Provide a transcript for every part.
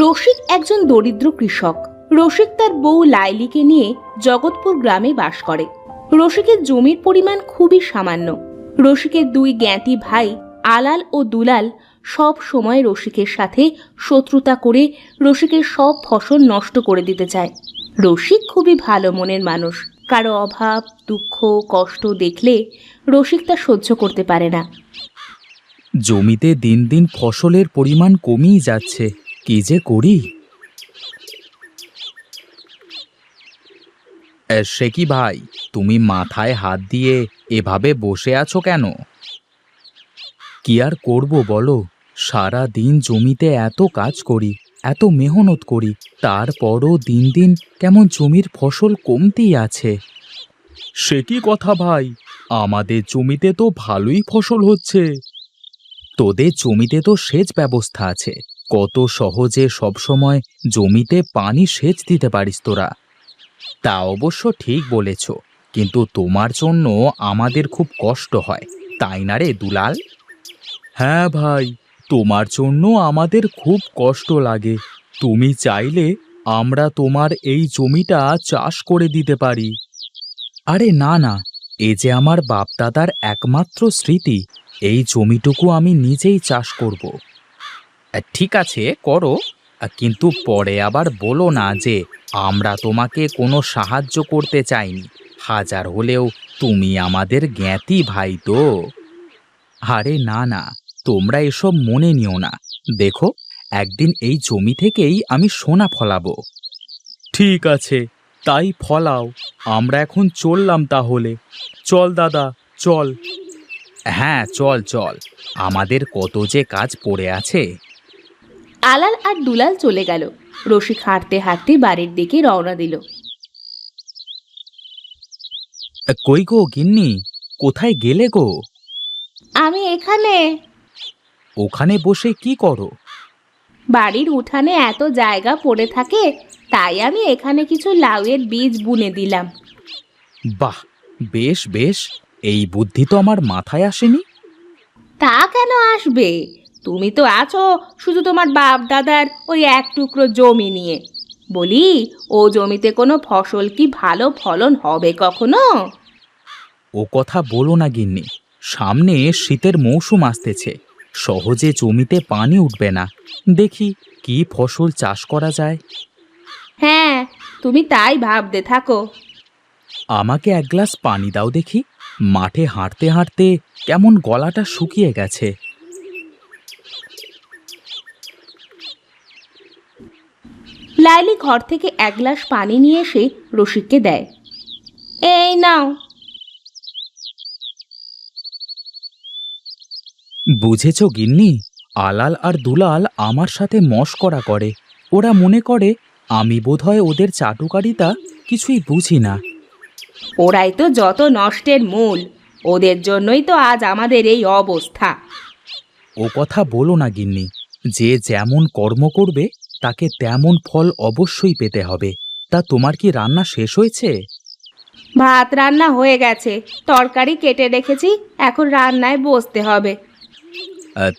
রসিক একজন দরিদ্র কৃষক। রসিক তার বউ লাইলিকে নিয়ে জগৎপুর গ্রামে বাস করে। রসিকের জমির পরিমাণ খুবই সামান্য। রসিকের দুই জ্ঞাতি ভাই আলাল ও দুলাল সব সময় রসিকের সাথে শত্রুতা করে রসিকের সব ফসল নষ্ট করে দিতে চায়। রসিক খুবই ভালো মনের মানুষ। কারো অভাব, দুঃখ, কষ্ট দেখলে রসিক তা সহ্য করতে পারে না। জমিতে দিন দিন ফসলের পরিমাণ কমেই যাচ্ছে, কি যে করি। সে কি ভাই, তুমি মাথায় হাত দিয়ে এভাবে বসে আছো কেন? কি আর করব বলো, সারা দিন জমিতে এত কাজ করি, এত মেহনত করি, তারপরও দিন দিন কেমন জমির ফসল কমতেই আছে। সে কি কথা ভাই, আমাদের জমিতে তো ভালোই ফসল হচ্ছে। তোদের জমিতে তো সেচ ব্যবস্থা আছে, কত সহজে সবসময় জমিতে পানি সেচ দিতে পারিস তোরা। তা অবশ্য ঠিক বলেছ, কিন্তু তোমার জন্য আমাদের খুব কষ্ট হয়, তাই না রে দুলাল? হ্যাঁ ভাই, তোমার জন্য আমাদের খুব কষ্ট লাগে। তুমি চাইলে আমরা তোমার এই জমিটা চাষ করে দিতে পারি। আরে না না, এ যে আমার বাপদাদার একমাত্র স্মৃতি, এই জমিটুকু আমি নিজেই চাষ করব। ঠিক আছে করো, কিন্তু পরে আবার বলো না যে আমরা তোমাকে কোনো সাহায্য করতে চাইনি। হাজার হলেও তুমি আমাদের জ্ঞাতি ভাই তো। আরে না না, তোমরা এসব মনে নিও না। দেখো, একদিন এই জমি থেকেই আমি সোনা ফলাবো। ঠিক আছে, তাই ফলাও। আমরা এখন চললাম তাহলে। চল দাদা, চল। হ্যাঁ চল চল, আমাদের কত যে কাজ পড়ে আছে। আলাল আর দুলাল চলে গেল। রসিক হাঁটতে হাঁটতে বাড়ির দিকে রওনা দিল। কই গো গিন্নি, কোথায় গেলে গো? আমি এখানে। ওখানে বসে কি করো? বাড়ির উঠানে এত জায়গা পড়ে থাকে, তাই আমি এখানে কিছু লাউয়ের বীজ বুনে দিলাম। বাহ, বেশ বেশ, এই বুদ্ধি তো আমার মাথায় আসেনি। তা কেন আসবে? তুমি তো আছো শুধু তোমার বাপ দাদার ওই এক টুকরো জমি নিয়ে। বলি, ও জমিতে কোনো ফসল কি ভালো ফলন হবে কখনো? ও কথা বলো না গিন্নি, সামনে শীতের মৌসুম আসতেছে, সহজে জমিতে পানি উঠবে না। দেখি কি ফসল চাষ করা যায়। হ্যাঁ, তুমি তাই ভাবতে থাকো। আমাকে এক গ্লাস পানি দাও দেখি, মাঠে হাঁটতে হাঁটতে কেমন গলাটা শুকিয়ে গেছে। লাইলি ঘর থেকে এক গ্লাস পানি নিয়ে এসে রসিককে দেয়। এই নাও। বুঝেছ গিন্নি, আলাল আর দুলাল আমার সাথে মশকরা করে। ওরা মনে করে আমি বোধহয় ওদের চাটুকারিতা কিছুই বুঝি না। ওরাই তো যত নষ্টের মূল। ওদের জন্যই তো আজ আমাদের এই অবস্থা। ও কথা বলো না গিন্নি, যে যেমন কর্ম করবে তাকে তেমন ফল অবশ্যই পেতে হবে। তা তোমার কি রান্না শেষ হয়েছে? ভাত রান্না হয়ে গেছে, তরকারি কেটে রেখেছি, এখন রান্নায় বসতে হবে।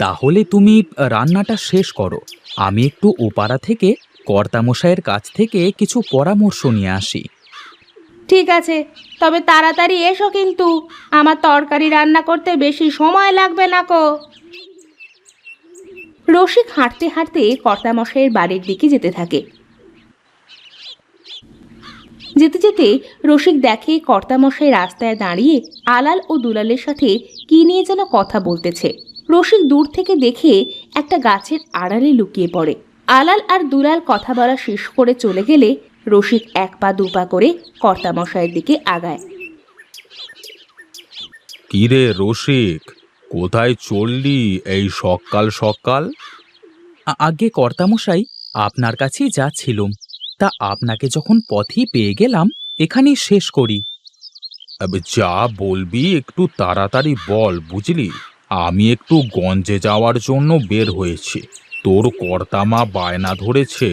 তাহলে তুমি রান্নাটা শেষ করো, আমি একটু ওপাড়া থেকে কর্তামশাইয়ের কাছ থেকে কিছু পরামর্শ নিয়ে আসি। ঠিক আছে, তবে তাড়াতাড়ি এসো কিন্তু, আমার তরকারি রান্না করতে বেশি সময় লাগবে না কো। রসিক হাঁটতে হাঁটতে কর্তামশাইয়ের বাড়ির দিকে যেতে থাকে। যেতে যেতে রসিক দেখে কর্তামশাই রাস্তায় দাঁড়িয়ে আলাল ও দুলালের সাথে কি নিয়ে যেন কথা বলতেছে। রসিক দূর থেকে দেখে একটা গাছের আড়ালে লুকিয়ে পড়ে। আলাল আর দুলাল কথা বলা শেষ করে চলে গেলে রসিক এক পা দুপা করে কর্তামশাইয়ের দিকে আগায়। কিরে রসিক, কোথায় চললি এই সকাল সকাল? আগে কর্তামশাই, আপনার কাছেই যাচ্ছিলুম, তা আপনাকে যখন পথই পেয়ে গেলাম, এখানেই শেষ করি। যা বলবি একটু তাড়াতাড়ি বল বুঝলি, আমি একটু গঞ্জে যাওয়ার জন্য বের হয়েছি। তোর কর্তামা বায়না ধরেছে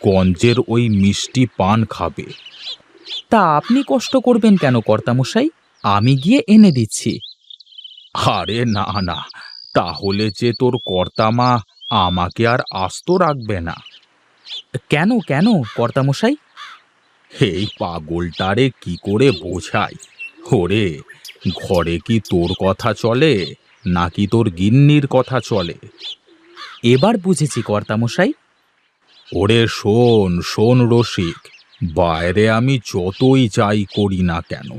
গঞ্জের ওই মিষ্টি পান খাবে। তা আপনি কষ্ট করবেন কেন কর্তামশাই? আমি গিয়ে এনে দিচ্ছি। আরে না না, তাহলে যে তোর কর্তামা আমাকে আর আস্ত রাখবে না। কেন কেন কর্তামশাই? এই পাগলটারে কি করে বোঝাই? ওরে, ঘরে কি তোর কথা চলে নাকি তোর গিন্নির কথা চলে? এবার বুঝেছি কর্তামশাই। ওরে শোন শোন রসিক, বাইরে আমি যতই যাই করি না কেন,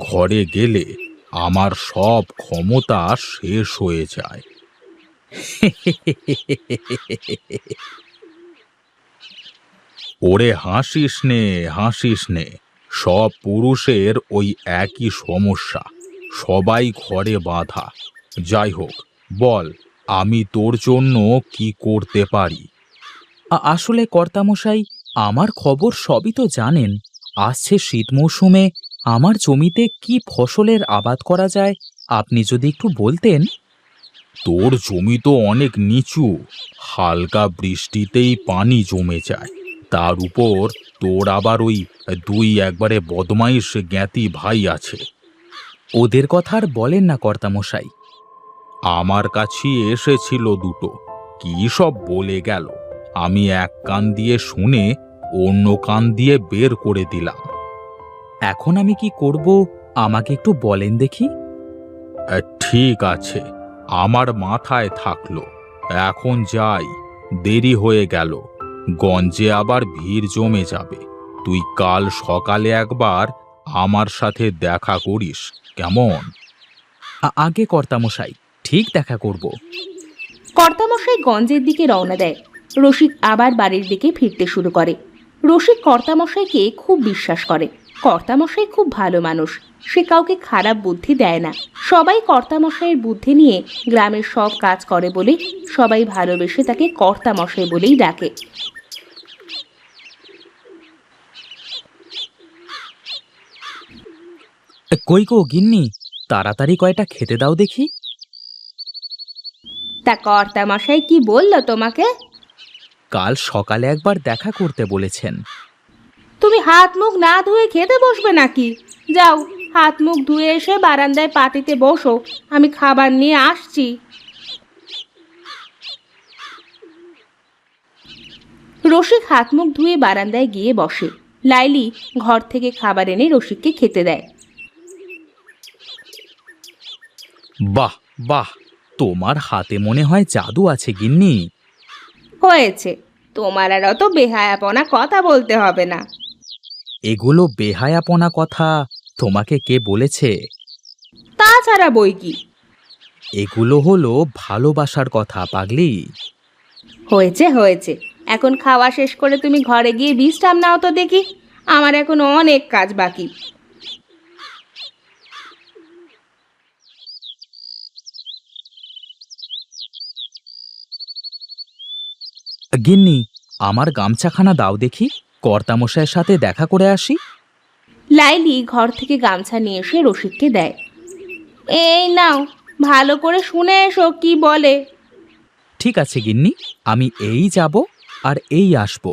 ঘরে গেলে আমার সব ক্ষমতা শেষ হয়ে যায়। ওরে হাসিস নে, হাসিস নে। সব পুরুষের ওই একই সমস্যা, সবাই ঘরে বাঁধা। যাই হোক, বল আমি তোর জন্য কি করতে পারি? আসলে কর্তামশাই, আমার খবর সবই তো জানেন। আসছে শীত মৌসুমে আমার জমিতে কি ফসলের আবাদ করা যায়, আপনি যদি একটু বলতেন। তোর জমি তো অনেক নিচু, হালকা বৃষ্টিতেই পানি জমে যায়। তার উপর তোর আবার ওই দুই একবারে বদমাইশ জ্ঞাতি ভাই আছে। ওদের কথা আর বলেন না কর্তামশাই। আমার কাছে এসেছিল দুটো, কি সব বলে গেল। আমি এক কান দিয়ে শুনে অন্য কান দিয়ে বের করে দিলাম। এখন আমি কি করব, আমাকে একটু বলেন দেখি। ঠিক আছে, আমার মাথায় থাকলো। এখন যাই, দেরি হয়ে গেল, গঞ্জে আবার ভিড় জমে যাবে। তুই কাল সকালে একবার আমার সাথে দেখা করিস, কেমন? আগে কর্তামশাই, ঠিক দেখা করব। কর্তামশাই গঞ্জের দিকে রওনা দেয়। রসিক আবার বাড়ির দিকে ফিরতে শুরু করে। রসিক কর্তামশাইকে খুব বিশ্বাস করে। কর্তামশাই খুব ভালো মানুষ, সে কাউকে খারাপ বুদ্ধি দেয় না। সবাই কর্তামশাইয়ের বুদ্ধি নিয়ে গ্রামের সব কাজ করে বলে সবাই ভালোবেসে তাকে কর্তামশাই বলেই ডাকে। কই গো গিন্নি, তাড়াতাড়ি কয়টা খেতে দাও দেখি। তা কর্তামশাই কি বললো তোমাকে? কাল সকালে একবার দেখা করতে বলেছেন। তুমি হাত মুখ না ধুয়ে খেতে বসবে নাকি? যাও, হাত মুখ ধুয়ে এসে বারান্দায় পাতিতে বসো, আমি খাবার নিয়ে আসছি। রসিক হাত মুখ ধুয়ে বারান্দায় গিয়ে বসে। লাইলি ঘর থেকে খাবার এনে রসিককে খেতে দেয়। বাহ বাহ, তোমার হাতে মনে হয় জাদু আছে গিন্নি। হয়েছে, তোমার আর অত বেহায়াপনা কথা বলতে হবে না। এগুলো বেহায়াপনা কথা তোমাকে কে বলেছে? তাছাড়া বই কি। এগুলো হলো ভালোবাসার কথা পাগলি। হয়েছে হয়েছে, এখন খাওয়া শেষ করে তুমি ঘরে গিয়ে বিশ্রাম নাও তো দেখি, আমার এখন অনেক কাজ বাকি। গিন্নি, আমার গামছাখানা দাও দেখি, কর্তামশাইয়ের সাথে দেখা করে আসি। লাইলি ঘর থেকে গামছা নিয়ে এসে রসিককে দেয়। এই নাও, ভালো করে শুনে এসো কি বলে। ঠিক আছে গিন্নি, আমি এই যাব আর এই আসব।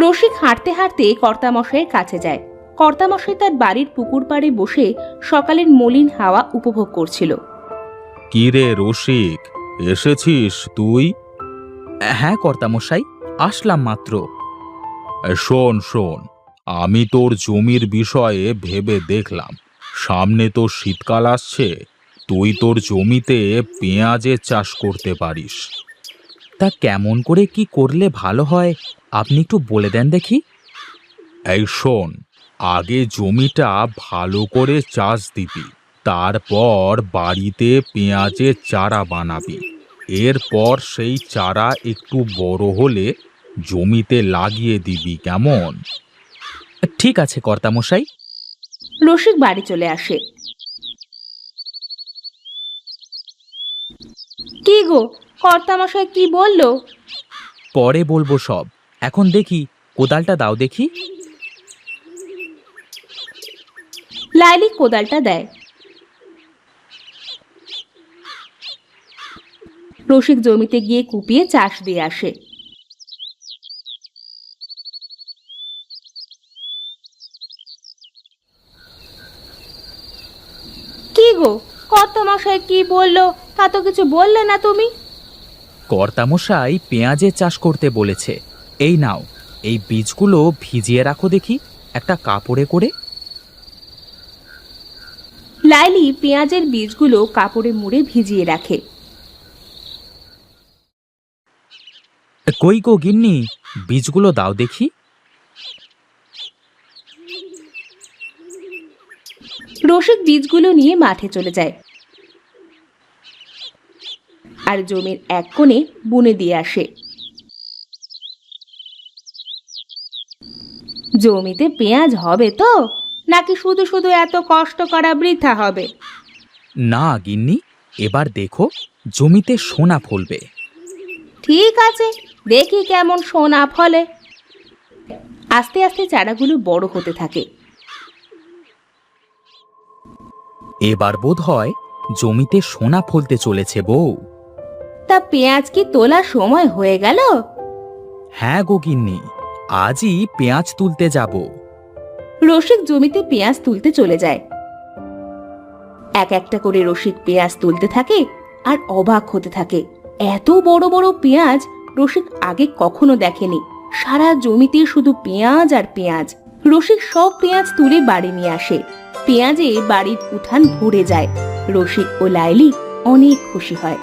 রসিক হাঁটতে হাঁটতে কর্তামশাইয়ের কাছে যায়। কর্তামশাই তার বাড়ির পুকুর পাড়ে বসে সকালের মলিন হাওয়া উপভোগ করছিল। কি রে রসিক, এসেছিস তুই? হ্যাঁ কর্তামশাই, আসলাম মাত্র। শোন শোন, আমি তোর জমির বিষয়ে ভেবে দেখলাম, সামনে তো শীতকাল আসছে, তুই তোর জমিতে পেঁয়াজের চাষ করতে পারিস। তা কেমন করে কি করলে ভালো হয়, আপনি একটু বলে দেন দেখি। এই শোন, আগে জমিটা ভালো করে চাষ দিবি, তারপর বাড়িতে পেঁয়াজের চারা বানাবি। এরপর সেই চারা একটু বড় হলে জমিতে লাগিয়ে দিবি, কেমন? ঠিক আছে কর্তামশাই। রসিক বাড়ি চলে আসে। কি গো, কর্তামশাই কি বলল? পরে বলবো সব, এখন দেখি কোদালটা দাও দেখি। লাইলি কোদালটা দেয়। রসিক জমিতে গিয়ে কুপিয়ে চাষ দিয়ে আসে। কি গো, কর্তামশাই কি বললো তা তো কিছু বললে না তুমি? কর্তামশাই পেঁয়াজের চাষ করতে বলেছে। এই নাও, এই বীজগুলো ভিজিয়ে রাখো দেখি একটা কাপড়ে করে। লাইলি পেঁয়াজের বীজগুলো কাপড়ে মুড়ে ভিজিয়ে রাখে। কই গো গিন্নি, বীজগুলো দাও দেখি। রসিক বীজগুলো নিয়ে মাঠে চলে যায় আর জমির এক কোণে বুনে দিয়ে আসে। জমিতে পেঁয়াজ হবে তো, নাকি শুধু শুধু এত কষ্ট করা বৃথা হবে? না গিন্নি, এবার দেখো জমিতে সোনা ফলবে। ঠিক আছে, দেখি কেমন সোনা ফলে। আস্তে আস্তে চারাগুলো বড় হতে থাকে। এবার বোধ হয় জমিতে সোনা ফলতে চলেছে বউ। তা পেঁয়াজ কি তোলার সময় হয়ে গেল? হ্যাঁ গো গিন্নি, আজই পেঁয়াজ তুলতে যাব। রসিক জমিতে পেঁয়াজ তুলতে চলে যায়। এক একটা করে রসিক পেঁয়াজ তুলতে থাকে আর অবাক হতে থাকে। এত বড় বড় পেঁয়াজ রসিক আগে কখনো দেখেনি। সারা জমিতে শুধু পেঁয়াজ আর পেঁয়াজ। রসিক সব পেঁয়াজ তুলে বাড়ি নিয়ে আসে। পেঁয়াজে বাড়ির উঠান ভরে যায়। রসিক ও লাইলি অনেক খুশি হয়।